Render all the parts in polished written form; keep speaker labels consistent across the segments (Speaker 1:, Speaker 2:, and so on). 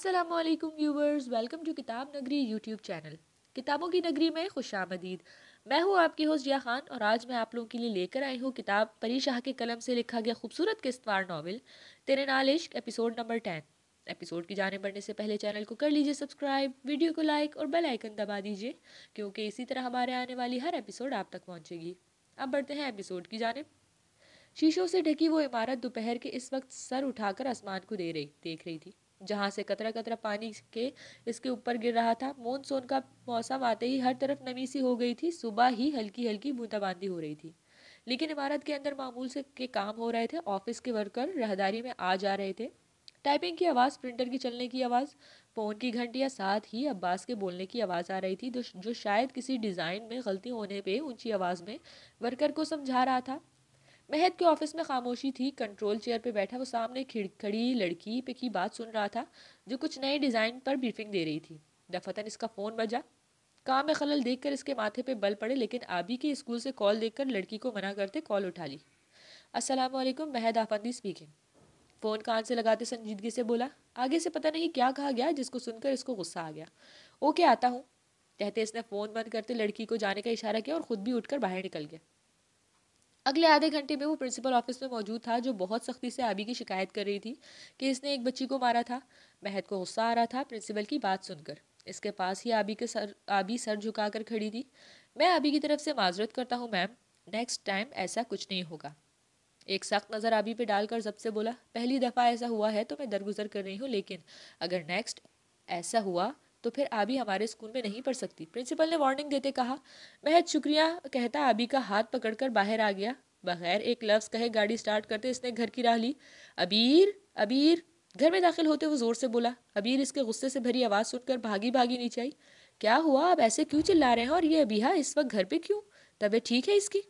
Speaker 1: अस्सलामुअलैकुम viewers, welcome to किताब नगरी यूट्यूब चैनल। किताबों की नगरी में खुशामदीद। मैं हूँ आपकी होस्ट जिया खान और आज मैं आप लोगों के लिए लेकर आई हूँ किताब परी शाह के कलम से लिखा गया खूबसूरत किस्तवार नावल तेरे नाल इश्क एपिसोड नंबर 10। एपिसोड की जाने बढ़ने से पहले चैनल को कर लीजिए सब्सक्राइब, वीडियो को लाइक और बेल आइकन दबा दीजिए क्योंकि इसी तरह हमारे आने वाली हर एपिसोड आप तक पहुँचेगी। अब बढ़ते हैं एपिसोड की जाने। शीशों से ढकी वो इमारत दोपहर के इस वक्त सर उठाकर आसमान को देख रही थी, जहां से कतरा कतरा पानी के इसके ऊपर गिर रहा था। मानसून का मौसम आते ही हर तरफ नमी सी हो गई थी। सुबह ही हल्की हल्की बूंदाबांदी हो रही थी, लेकिन इमारत के अंदर मामूल से के काम हो रहे थे। ऑफिस के वर्कर राहदारी में आ जा रहे थे। टाइपिंग की आवाज़, प्रिंटर की चलने की आवाज़, फ़ोन की घंटियां, साथ ही अब्बास के बोलने की आवाज़ आ रही थी, जो शायद किसी डिज़ाइन में गलती होने पे ऊंची आवाज़ में वर्कर को समझा रहा था। महक के ऑफिस में खामोशी थी। कंट्रोल चेयर पे बैठा वो सामने खड़ी लड़की पे की बात सुन रहा था, जो कुछ नए डिजाइन पर ब्रीफिंग दे रही थी। दफतन इसका फोन बजा। काम में खलल देखकर इसके माथे पे बल पड़े, लेकिन आबी के स्कूल से कॉल देखकर लड़की को मना करते कॉल उठा ली। अस्सलाम वालेकुम, महद आफंदी स्पीकिंग। फोन कान से लगाते संजीदगी से बोला। आगे से पता नहीं क्या कहा गया जिसको सुनकर इसको गुस्सा आ गया। ओके, आता हूँ, कहते इसने फोन बंद करते लड़की को जाने का इशारा किया और खुद भी उठकर बाहर निकल गया। अगले आधे घंटे में वो प्रिंसिपल ऑफिस में मौजूद था, जो बहुत सख्ती से आबी की शिकायत कर रही थी कि इसने एक बच्ची को मारा था। महक को गुस्सा आ रहा था प्रिंसिपल की बात सुनकर। इसके पास ही आबी सर झुकाकर खड़ी थी। मैं आबी की तरफ से माजरत करता हूँ मैम, नेक्स्ट टाइम ऐसा कुछ नहीं होगा। एक सख्त नज़र आबी पे डालकर जब से बोला, पहली दफ़ा ऐसा हुआ है तो मैं दरगुजर कर रही हूँ, लेकिन अगर नेक्स्ट ऐसा हुआ तो फिर आबी हमारे स्कूल में नहीं पढ़ सकती, प्रिंसिपल ने वार्निंग देते कहा। महज शुक्रिया कहता आबी का हाथ पकड़कर बाहर आ गया। बगैर एक लफ्ज़ कहे गाड़ी स्टार्ट करते इसने घर की राह ली। अबीर, अबीर। घर में दाखिल होते वो जोर से बोला। अबीर इसके गुस्से से भरी आवाज़ सुनकर भागी भागी नीचे आई। क्या हुआ, आप ऐसे क्यों चिल्ला रहे हैं, और ये अबीहा इस वक्त घर पे क्यों? तबीयत ठीक है इसकी?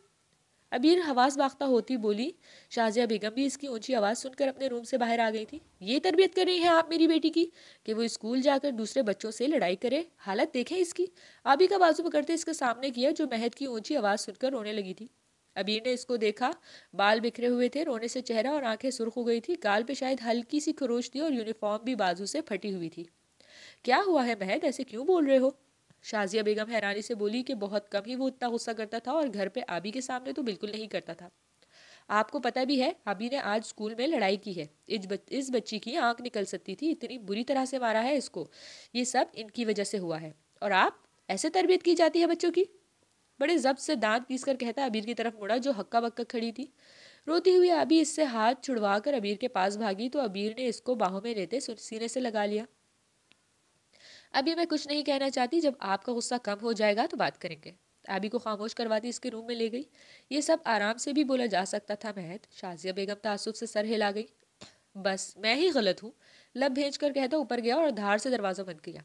Speaker 1: अबीर हवास बाख्ता होती बोली। शाजिया बेगम भी इसकी ऊंची आवाज़ सुनकर अपने रूम से बाहर आ गई थी। ये तरबियत कर रही हैं आप मेरी बेटी की कि वो स्कूल जाकर दूसरे बच्चों से लड़ाई करे? हालत देखें इसकी। आबी का बाजू पकड़ते इसके सामने किया, जो महद की ऊंची आवाज़ सुनकर रोने लगी थी। अबीर ने इसको देखा। बाल बिखरे हुए थे, रोने से चेहरा और आंखें सुर्ख हो गई थी। गाल पे शायद हल्की सी खरोश थी और यूनिफॉर्म भी बाजू से फटी हुई थी। क्या हुआ है महद, ऐसे क्यों बोल रहे हो? शाजिया बेगम हैरानी से बोली कि बहुत कम ही वो इतना गुस्सा करता था और घर पे आबी के सामने तो बिल्कुल नहीं करता था। आपको पता भी है आबी ने आज स्कूल में लड़ाई की है। इस बच्ची की आंख निकल सकती थी, इतनी बुरी तरह से मारा है इसको। ये सब इनकी वजह से हुआ है। और आप, ऐसे तरबियत की जाती है बच्चों की? बड़े जब्त से दांत पीस कर कहता अबीर की तरफ मुड़ा, जो हक्का बक्का खड़ी थी। रोती हुई आबी इससे हाथ छुड़वा कर अबीर के पास भागी तो अबीर ने इसको बाहों में लेते सीने से लगा लिया। अभी मैं कुछ नहीं कहना चाहती, जब आपका गुस्सा कम हो जाएगा तो बात करेंगे। आबी को खामोश करवाती इसके रूम में ले गई। ये सब आराम से भी बोला जा सकता था महद। शाजिया बेगम तासुब से सर हिला गई। बस मैं ही गलत हूँ, लब भेज कर कहता ऊपर गया और धार से दरवाजा बंद किया।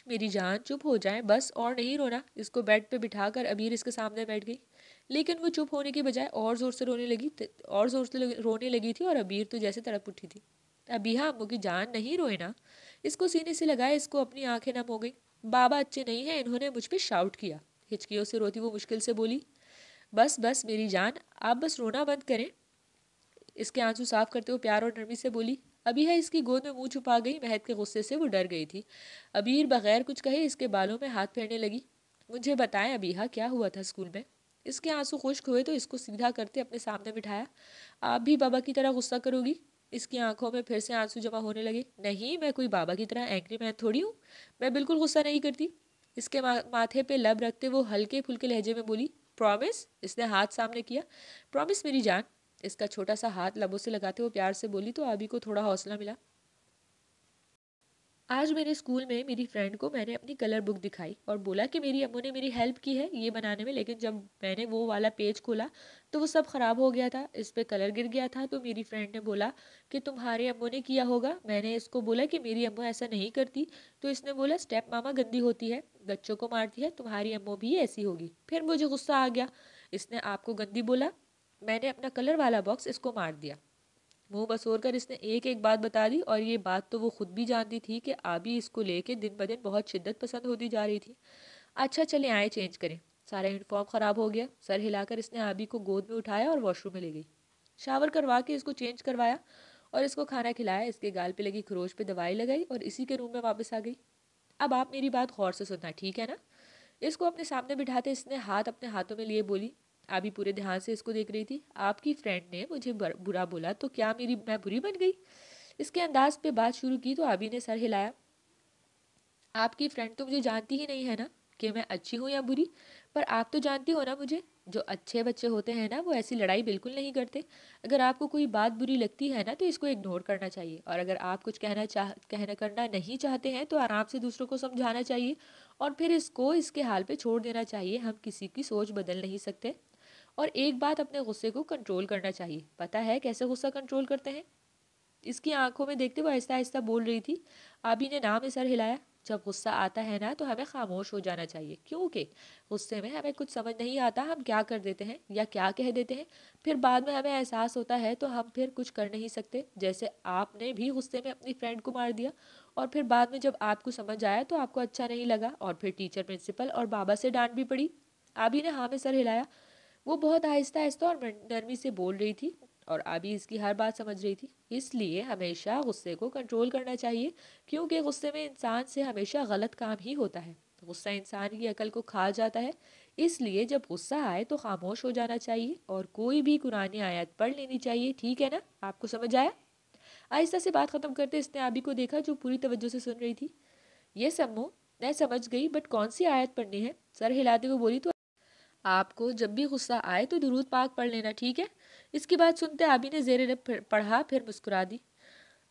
Speaker 1: मेरी जान, चुप हो जाए बस, और नहीं रोना। इसको बेड पे बिठाकर अबीर इसके सामने बैठ गई, लेकिन वो चुप होने की बजाय और जोर से रोने लगी थी और अबीर तो जैसे तड़प उठी थी। अभी हाँ अम्मू की जान, नहीं रोए ना। इसको सीने से लगाए, इसको अपनी आंखें नम हो गई। बाबा अच्छे नहीं है, इन्होंने मुझ पर शाउट किया। हिचकियों से रोती वो मुश्किल से बोली। बस बस मेरी जान, आप बस रोना बंद करें। इसके आंसू साफ करते हुए प्यार और नरमी से बोली। अभी है इसकी गोद में मुंह छुपा गई। महक के गुस्से से वो डर गई थी। अबीर बगैर कुछ कहे इसके बालों में हाथ फेरने लगी। मुझे बताएं अबीहा, क्या हुआ था स्कूल में? इसके आंसू खुश्क हुए तो इसको सीधा करते अपने सामने बिठाया। आप भी बाबा की तरह गुस्सा करोगी? इसकी आंखों में फिर से आंसू जमा होने लगे। नहीं, मैं कोई बाबा की तरह एंग्री मैन थोड़ी हूँ। मैं बिल्कुल गुस्सा नहीं करती। इसके माथे पे लब रखते वो हल्के फुल्के लहजे में बोली। प्रॉमिस? इसने हाथ सामने किया। प्रॉमिस मेरी जान। इसका छोटा सा हाथ लबों से लगाते हुए प्यार से बोली तो आबी को थोड़ा हौसला मिला। आज मेरे स्कूल में मेरी फ्रेंड को मैंने अपनी कलर बुक दिखाई और बोला कि मेरी अम्मू ने मेरी हेल्प की है ये बनाने में, लेकिन जब मैंने वो वाला पेज खोला तो वो सब ख़राब हो गया था, इस पे कलर गिर गया था। तो मेरी फ्रेंड ने बोला कि तुम्हारे अम्मू ने किया होगा। मैंने इसको बोला कि मेरी अम्मू ऐसा नहीं करती। तो इसने बोला स्टेप मामा गंदी होती है, बच्चों को मारती है, तुम्हारी अम्मू भी ऐसी होगी। फिर मुझे गुस्सा आ गया। इसने आपको गंदी बोला। मैंने अपना कलर वाला बॉक्स इसको मार दिया। मुंह बसोर कर इसने एक एक बात बता दी, और ये बात तो वो खुद भी जानती थी कि आबी इसको लेके दिन ब दिन बहुत शिद्दत पसंद होती जा रही थी। अच्छा चले आए चेंज करें। सारा यूनिफॉर्म ख़राब हो गया। सर हिलाकर इसने आबी को गोद में उठाया और वॉशरूम में ले गई। शावर करवा के इसको चेंज करवाया और इसको खाना खिलाया, इसके गाल पे लगी खरोच पे दवाई लगाई और इसी के रूम में वापस आ गई। अब आप मेरी बात गौर से सुनना, ठीक है ना? इसको अपने सामने बिठाते इसने हाथ अपने हाथों में लिए बोली। अभी पूरे ध्यान से इसको देख रही थी। आपकी फ्रेंड ने मुझे बुरा बोला तो क्या मेरी मैं बुरी बन गई? इसके अंदाज पे बात शुरू की तो अभी ने सर हिलाया। आपकी फ्रेंड तो मुझे जानती ही नहीं है ना कि मैं अच्छी हूँ या बुरी। पर आप तो जानती हो ना मुझे। जो अच्छे बच्चे होते हैं ना वो ऐसी लड़ाई बिल्कुल नहीं करते। अगर आपको कोई बात बुरी लगती है ना तो इसको इग्नोर करना चाहिए, और अगर आप कुछ कहना करना नहीं चाहते हैं तो आराम से दूसरों को समझाना चाहिए और फिर इसको इसके हाल पे छोड़ देना चाहिए। हम किसी की सोच बदल नहीं सकते। और एक बात, अपने गुस्से को कंट्रोल करना चाहिए। पता है कैसे गुस्सा कंट्रोल करते हैं? इसकी आंखों में देखते वो आहिस्ता आहिस्ता बोल रही थी। आबी ने नाम में सर हिलाया। जब गुस्सा आता है ना तो हमें खामोश हो जाना चाहिए, क्योंकि गुस्से में हमें कुछ समझ नहीं आता हम क्या कर देते हैं या क्या कह देते हैं। फिर बाद में हमें एहसास होता है तो हम फिर कुछ कर नहीं सकते। जैसे आपने भी गुस्से में अपनी फ्रेंड को मार दिया और फिर बाद में जब आपको समझ आया तो आपको अच्छा नहीं लगा और फिर टीचर, प्रिंसिपल और बाबा से डांट भी पड़ी। आबी ने हाँ में सर हिलाया। वो बहुत आहिस्ता आहिस्ता और नरमी से बोल रही थी और अभी इसकी हर बात समझ रही थी। इसलिए हमेशा गुस्से को कंट्रोल करना चाहिए, क्योंकि गुस्से में इंसान से हमेशा गलत काम ही होता है। गुस्सा इंसान की अकल को खा जाता है। इसलिए जब गुस्सा आए तो खामोश हो जाना चाहिए और कोई भी कुरानी आयत पढ़ लेनी चाहिए, ठीक है ना? आपको समझ आया? आहिस्ता से बात खत्म करते इसने आबी को देखा जो पूरी तवज्जो से सुन रही थी। ये सम्मो, मैं समझ गई, बट कौन सी आयत पढ़नी है? सर हिलाते हुए बोली। तो आपको जब भी गुस्सा आए तो दुरूद पाक पढ़ लेना, ठीक है? इसकी बात सुनते आबी ने ज़ेरे लब पढ़ा, फिर मुस्कुरा दी।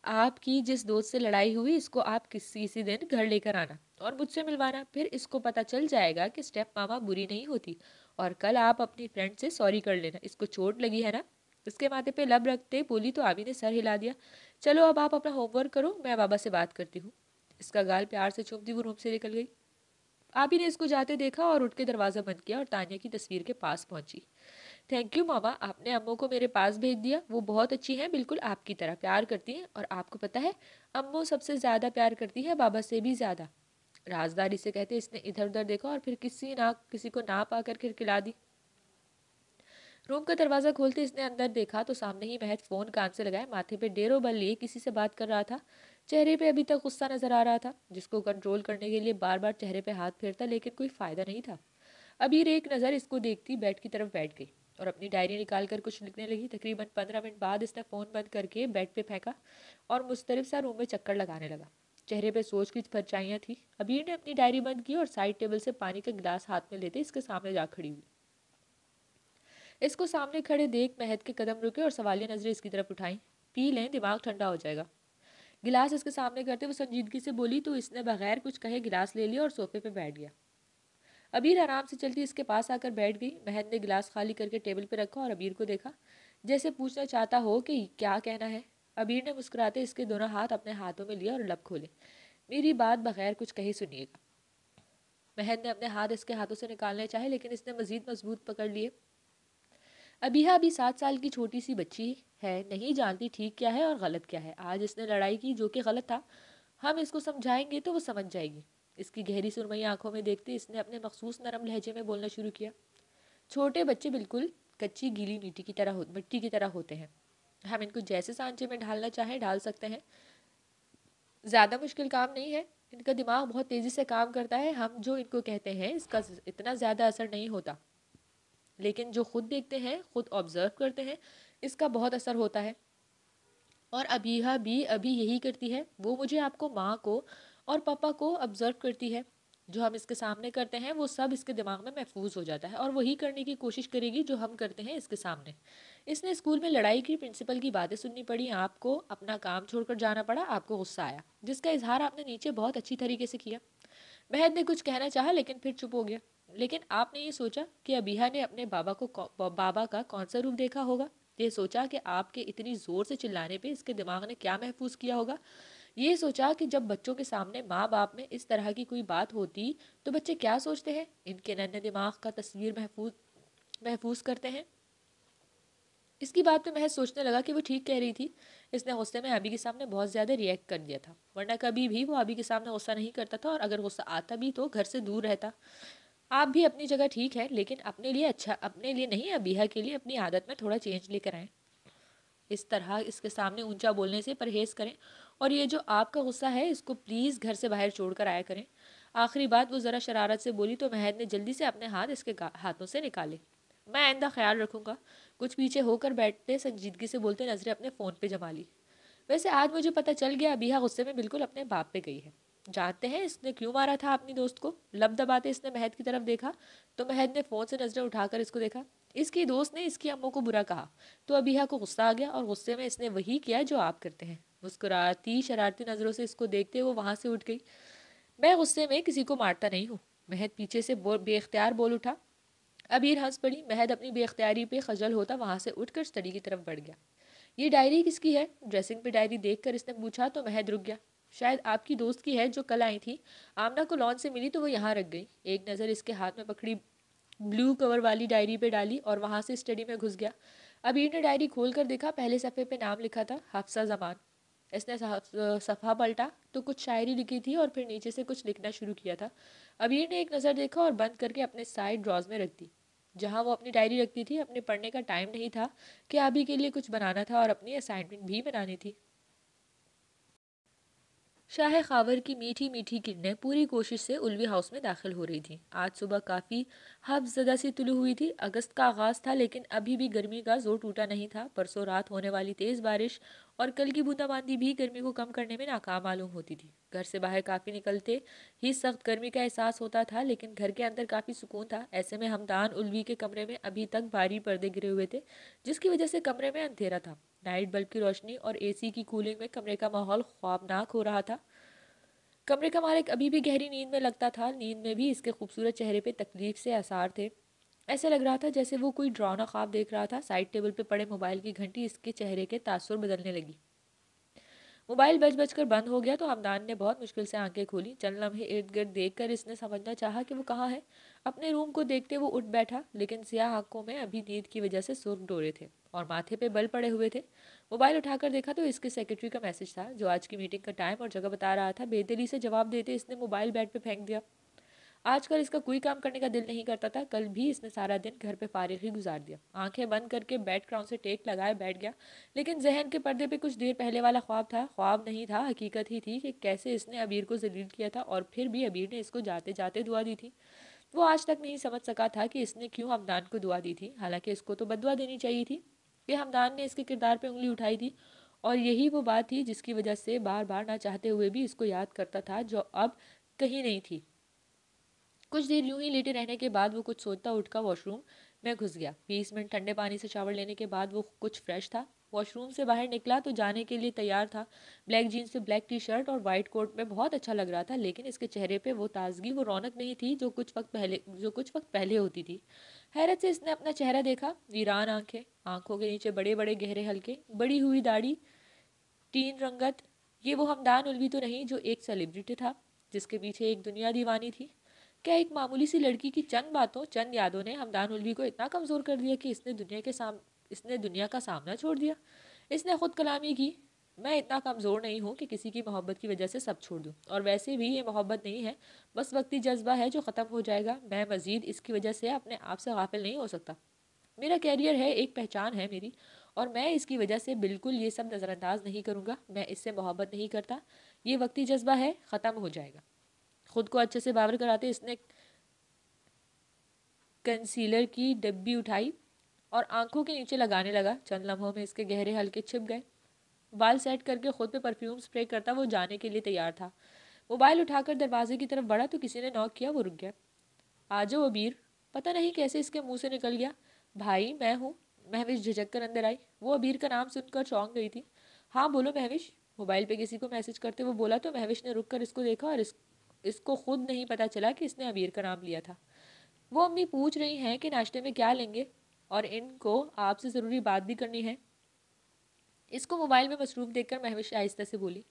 Speaker 1: आपकी जिस दोस्त से लड़ाई हुई इसको आप किसी दिन घर लेकर आना और मुझसे मिलवाना। फिर इसको पता चल जाएगा कि स्टेप मामा बुरी नहीं होती। और कल आप अपनी फ्रेंड से सॉरी कर लेना। इसको चोट लगी है ना? इसके माथे पे लब रखते बोली तो आबी ने सर हिला दिया। चलो अब आप अपना होमवर्क करो, मैं बाबा से बात करती हूँ। इसका गाल प्यार से चूमती वो रूम से निकल गई। आबी ने इसको जाते देखा और उठ के दरवाज़ा बंद किया और तानिया की तस्वीर के पास पहुंची। थैंक यू मामा, आपने अम्मू को मेरे पास भेज दिया। वो बहुत अच्छी हैं, बिल्कुल आपकी तरह प्यार करती हैं। और आपको पता है, अम्मू सबसे ज़्यादा प्यार करती है, बाबा से भी ज़्यादा। राजदारी से कहते इसने इधर उधर देखा और फिर किसी को ना पाकर खिलखिला दी। रूम का दरवाज़ा खोलते इसने अंदर देखा तो सामने ही महज फ़ोन कान से लगाए माथे पे डेरों बल लिए किसी से बात कर रहा था। चेहरे पे अभी तक गुस्सा नजर आ रहा था, जिसको कंट्रोल करने के लिए बार बार चेहरे पे हाथ फेरता, लेकिन कोई फ़ायदा नहीं था। अबीर एक नज़र इसको देखती बेड की तरफ बैठ गई और अपनी डायरी निकाल कर कुछ लिखने लगी। तकरीबन 15 मिनट बाद इसने फ़ोन बंद करके बेड पे फेंका और मुस्तरिफ सा रूम में चक्कर लगाने लगा। चेहरे पे सोच की परछाइयाँ थी। अबीर ने अपनी डायरी बंद की और साइड टेबल से पानी का गिलास हाथ में लेते इसके सामने जा खड़ी हुई। इसको सामने खड़े देख महक के कदम रुके और सवालिया नजरें इसकी तरफ उठाई। पी लें, दिमाग ठंडा हो जाएगा। गिलास इसके सामने करते वो संजीदगी से बोली तो इसने बगैर कुछ कहे गिलास ले लिया और सोफे पे बैठ गया। अबीर आराम से चलती इसके पास आकर बैठ गई। महक ने गिलास खाली करके टेबल पे रखा और अबीर को देखा, जैसे पूछना चाहता हो कि क्या कहना है। अबीर ने मुस्कुराते इसके दोनों हाथ अपने हाथों में लिए और लब खोले। मेरी बात बगैर कुछ कहे सुनिएगा। महक ने अपने हाथ इसके हाथों से निकालने चाहे, लेकिन इसने मजीद मजबूत पकड़ लिए। अबीहा अभी 7 साल की छोटी सी बच्ची है, नहीं जानती ठीक क्या है और गलत क्या है। आज इसने लड़ाई की जो कि गलत था। हम इसको समझाएंगे तो वो समझ जाएगी। इसकी गहरी सुरमई आंखों में देखते इसने अपने मखसूस नरम लहजे में बोलना शुरू किया। छोटे बच्चे बिल्कुल कच्ची गीली मिट्टी की तरह होते हैं। हम इनको जैसे सांचे में ढालना चाहें ढाल सकते हैं। ज़्यादा मुश्किल काम नहीं है। इनका दिमाग बहुत तेज़ी से काम करता है। हम जो इनको कहते हैं इसका इतना ज़्यादा असर नहीं होता, लेकिन जो खुद देखते हैं, खुद ऑब्जर्व करते हैं, इसका बहुत असर होता है। और अबीहा भी अभी यही करती है। वो मुझे, आपको, माँ को और पापा को ऑब्जर्व करती है। जो हम इसके सामने करते हैं वो सब इसके दिमाग में महफूज हो जाता है और वही करने की कोशिश करेगी जो हम करते हैं इसके सामने। इसने स्कूल में लड़ाई की, प्रिंसिपल की बातें सुननी पड़ी, आपको अपना काम छोड़कर जाना पड़ा, आपको गुस्सा आया, जिसका इजहार आपने नीचे बहुत अच्छी तरीके से किया। महद ने कुछ कहना चाहा लेकिन फिर चुप हो गया। लेकिन आपने ये सोचा कि अबीहा ने अपने बाबा का कौन सा रूप देखा होगा? ये सोचा कि आपके इतनी ज़ोर से चिल्लाने पे इसके दिमाग ने क्या महफूज किया होगा? ये सोचा कि जब बच्चों के सामने माँ बाप में इस तरह की कोई बात होती तो बच्चे क्या सोचते हैं? इनके नन्हे दिमाग का तस्वीर महफूज महफूज करते हैं। इसकी बात पे महज सोचने लगा कि वो ठीक कह रही थी। इसने गुस्से में अभी के सामने बहुत ज़्यादा रिएक्ट कर दिया था, वरना कभी भी वो अभी के सामने गुस्सा नहीं करता था, और अगर गुस्सा आता भी तो घर से दूर रहता। आप भी अपनी जगह ठीक है, लेकिन अपने लिए नहीं, अबीहा के लिए अपनी आदत में थोड़ा चेंज लेकर आए। इस तरह इसके सामने ऊंचा बोलने से परहेज करें और ये जो आपका गुस्सा है इसको प्लीज़ घर से बाहर छोड़ कर आया करें। आखिरी बात वो ज़रा शरारत से बोली तो महद ने जल्दी से अपने हाथ इसके हाथों से निकाले। मैं आइंदा ख्याल रखूंगा। कुछ पीछे होकर बैठते संजीदगी से बोलते नजरें अपने फ़ोन पे जमा ली। वैसे आज मुझे पता चल गया अबीहा गुस्से में बिल्कुल अपने बाप पे गई है। जानते हैं इसने क्यों मारा था अपनी दोस्त को? लब दबाते इसने महद की तरफ देखा तो महद ने फ़ोन से नजरें उठाकर इसको देखा। इसकी दोस्त ने इसकी अम्मू को बुरा कहा तो अबीहा को गुस्सा आ गया और गुस्से में इसने वही किया जो आप करते हैं। मुस्कुराती शरारती नज़रों से इसको देखते वो वहां से उठ गई। मैं गुस्से में किसी को मारता नहीं हूँ। महद पीछे से बेख्तियार बोल उठा। अबीर हंस पड़ी। महद अपनी बेख्तियारी पे खजल होता वहां से उठकर स्टडी की तरफ बढ़ गया। ये डायरी किसकी है? ड्रेसिंग पे डायरी देखकर इसने पूछा तो महद रुक गया। शायद आपकी दोस्त की है जो कल आई थी। आमना को लॉन से मिली तो वो यहाँ रख गई। एक नज़र इसके हाथ में पकड़ी ब्लू कवर वाली डायरी पे डाली और वहां से स्टडी में घुस गया। अबीर ने डायरी खोल कर देखा। पहले सफ़े पे नाम लिखा था हफ्सा जमान। इसने सफ़ा पलटा तो कुछ शायरी लिखी थी और फिर नीचे से कुछ लिखना शुरू किया था। अबीर ने एक नज़र देखा और बंद करके अपने साइड ड्रॉज में रख दी जहाँ वो अपनी डायरी रखती थी। अपने पढ़ने का टाइम नहीं था कि अभी के लिए कुछ बनाना था और अपनी असाइनमेंट भी बनानी थी। शाह खावर की मीठी मीठी किरणें पूरी कोशिश से उल्वी हाउस में दाखिल हो रही थी। आज सुबह काफ़ी हफ्ज़दा सी तुलू हुई थी। अगस्त का आगाज़ था लेकिन अभी भी गर्मी का जोर टूटा नहीं था। परसों रात होने वाली तेज़ बारिश और कल की बूंदाबांदी भी गर्मी को कम करने में नाकाम मालूम होती थी। घर से बाहर काफ़ी निकलते ही सख्त गर्मी का एहसास होता था लेकिन घर के अंदर काफ़ी सुकून था। ऐसे में हमदान उल्वी के कमरे में अभी तक भारी पर्दे गिरे हुए थे जिसकी वजह से कमरे में अंधेरा था। नाइट बल्ब की रोशनी और एसी की कूलिंग में कमरे का माहौल ख्वाबनाक हो रहा था। कमरे का मालिक अभी भी गहरी नींद में लगता था। नींद में भी इसके खूबसूरत चेहरे पे तकलीफ से आसार थे। ऐसे लग रहा था जैसे वो कोई डरावना ख्वाब देख रहा था। साइड टेबल पे पड़े मोबाइल की घंटी इसके चेहरे के तासुर बदलने लगी। मोबाइल बज बज कर बंद हो गया तो हमदान ने बहुत मुश्किल से आंखें खोली। चंद लम्हे इर्द गिर्द देखकर इसने समझना चाहा कि वो कहाँ है। अपने रूम को देखते वो उठ बैठा लेकिन सियाह आंखों में अभी नींद की वजह से सुर्ख डोरे थे और माथे पे बल पड़े हुए थे। मोबाइल उठाकर देखा तो इसके सेक्रेटरी का मैसेज था जो आज की मीटिंग का टाइम और जगह बता रहा था। बेदिली से जवाब देते इसने मोबाइल बेड पे फेंक दिया। आजकल इसका कोई काम करने का दिल नहीं करता था। कल भी इसने सारा दिन घर पे फारिग ही गुजार दिया। आंखें बंद करके बेड क्राउन से टेक लगाए बैठ गया लेकिन जहन के पर्दे पे कुछ देर पहले वाला ख्वाब था। ख्वाब नहीं था, हकीकत ही थी कि कैसे इसने अबीर को जलील किया था और फिर भी अबीर ने इसको जाते जाते दुआ दी थी। वो आज तक नहीं समझ सका था कि इसने क्यों हमदान को दुआ दी थी। हालांकि इसको तो बदुआ देनी चाहिए थी कि हमदान ने इसके किरदार पे उंगली उठाई थी और यही वो बात थी जिसकी वजह से बार बार ना चाहते हुए भी इसको याद करता था जो अब कहीं नहीं थी। कुछ देर यूं ही लेटे रहने के बाद वो कुछ सोचता उठकर वॉशरूम में घुस गया। 20 मिनट ठंडे पानी से शावर लेने के बाद वो कुछ फ्रेश था। वॉशरूम से बाहर निकला तो जाने के लिए तैयार था। ब्लैक जीन्स पे ब्लैक टी शर्ट और वाइट कोट में बहुत अच्छा लग रहा था लेकिन इसके चेहरे पे वो ताजगी वो रौनक नहीं थी जो कुछ वक्त पहले होती थी। हैरत से इसने अपना चेहरा देखा। वीरान आंखें, आंखों के नीचे बड़े बड़े गहरे हल्के, बड़ी हुई दाढ़ी, तीन रंगत। ये वो हमदान उल्वी तो नहीं जो एक सेलिब्रिटी था जिसके पीछे एक दुनिया दीवानी थी। क्या एक मामूली सी लड़की की चंद बातों चंद यादों ने हमदान उल्वी को इतना कमज़ोर कर दिया कि इसने दुनिया का सामना छोड़ दिया। इसने खुद कलामी की। मैं इतना कमज़ोर नहीं हूँ कि किसी की मोहब्बत की वजह से सब छोड़ दूँ और वैसे भी ये मोहब्बत नहीं है, बस वक्ती जज्बा है जो ख़त्म हो जाएगा। मैं मज़ीद इसकी वजह से अपने आप से गाफिल नहीं हो सकता। मेरा कैरियर है, एक पहचान है मेरी और मैं इसकी वजह से बिल्कुल ये सब नज़रअंदाज नहीं करूँगा। मैं इससे मोहब्बत नहीं करता। ये वक्ती जज्बा है, ख़त्म हो जाएगा। खुद को अच्छे से बावर कराते इसने कंसीलर की डब्बी उठाई और आंखों के नीचे लगाने लगा। चंद लम्हों में इसके गहरे हल्के छिप गए। बाल सेट करके खुद पे परफ्यूम स्प्रे करता वो जाने के लिए तैयार था। मोबाइल उठाकर दरवाजे की तरफ बढ़ा तो किसी ने नॉक किया। वो रुक गया। आ जाओ अबीर। पता नहीं कैसे इसके मुंह से निकल गया। भाई मैं हूँ। महविश झिझक कर अंदर आई। वो अबीर का नाम सुनकर चौंक गई थी। हाँ बोलो महविश। मोबाइल पे किसी को मैसेज करते वो बोला तो महविश ने रुक कर इसको देखा और इसको खुद नहीं पता चला कि इसने अबीर का नाम लिया था। वो अम्मी पूछ रही हैं कि नाश्ते में क्या लेंगे और इनको आपसे ज़रूरी बात भी करनी है। इसको मोबाइल में मसरूफ़ देखकर महविश आहिस्ता से बोली,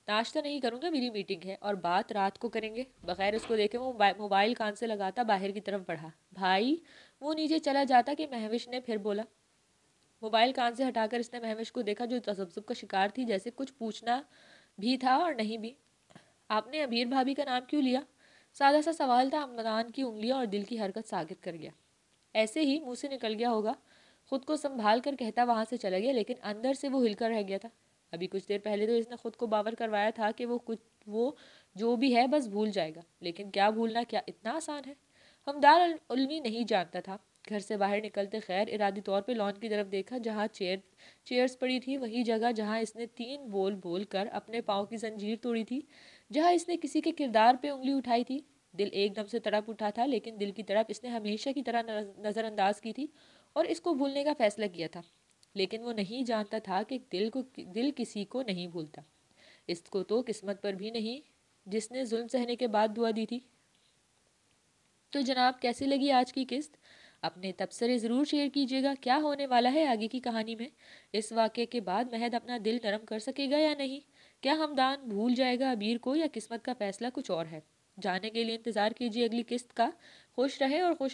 Speaker 1: नाश्ता नहीं करूँगा, मेरी मीटिंग है और बात रात को करेंगे। बगैर उसको देखे वो मोबाइल कान से लगाता बाहर की तरफ बढ़ा। भाई वो नीचे चला जाता कि महविश ने फिर बोला। मोबाइल कान से हटाकर इसने महविश को देखा जो तसब्बुब का शिकार थी, जैसे कुछ पूछना भी था और नहीं भी। आपने अबीर भाभी का नाम क्यों लिया? सादा सा सवाल था। हमदान की उंगलियां और दिल की हरकत साबित कर गया। ऐसे ही मुंह से निकल गया होगा। खुद को संभाल कर कहता वहाँ से चला गया, लेकिन अंदर से वो हिलकर रह गया था। अभी कुछ देर पहले तो इसने खुद को बावर करवाया था कि वो जो भी है बस भूल जाएगा, लेकिन क्या भूलना क्या इतना आसान है। हमदार उल्मी नहीं जानता था। घर से बाहर निकलते खैर इरादी तौर पे लॉन की तरफ देखा, जहाँ चेयर्स पड़ी थी, वही जगह जहाँ इसने 3 बोल बोल कर अपने पाँव की जंजीर तोड़ी थी, जहाँ इसने किसी के किरदार पे उंगली उठाई थी। दिल एकदम से तड़प उठा था, लेकिन दिल की तड़प इसने हमेशा की तरह नज़रअंदाज की थी और इसको भूलने का फैसला किया था। लेकिन वो नहीं जानता था कि दिल किसी को नहीं भूलता। इसको तो किस्मत पर भी नहीं, जिसने जुल्म सहने के बाद दुआ दी थी। तो जनाब, कैसी लगी आज की किस्त? अपने तबसरे ज़रूर शेयर कीजिएगा। क्या होने वाला है आगे की कहानी में? इस वाक़े के बाद महद अपना दिल नरम कर सकेगा या नहीं? क्या हमदान भूल जाएगा अबीर को, या किस्मत का फ़ैसला कुछ और है? जानने के लिए इंतज़ार कीजिए अगली किस्त का। खुश रहे और खुश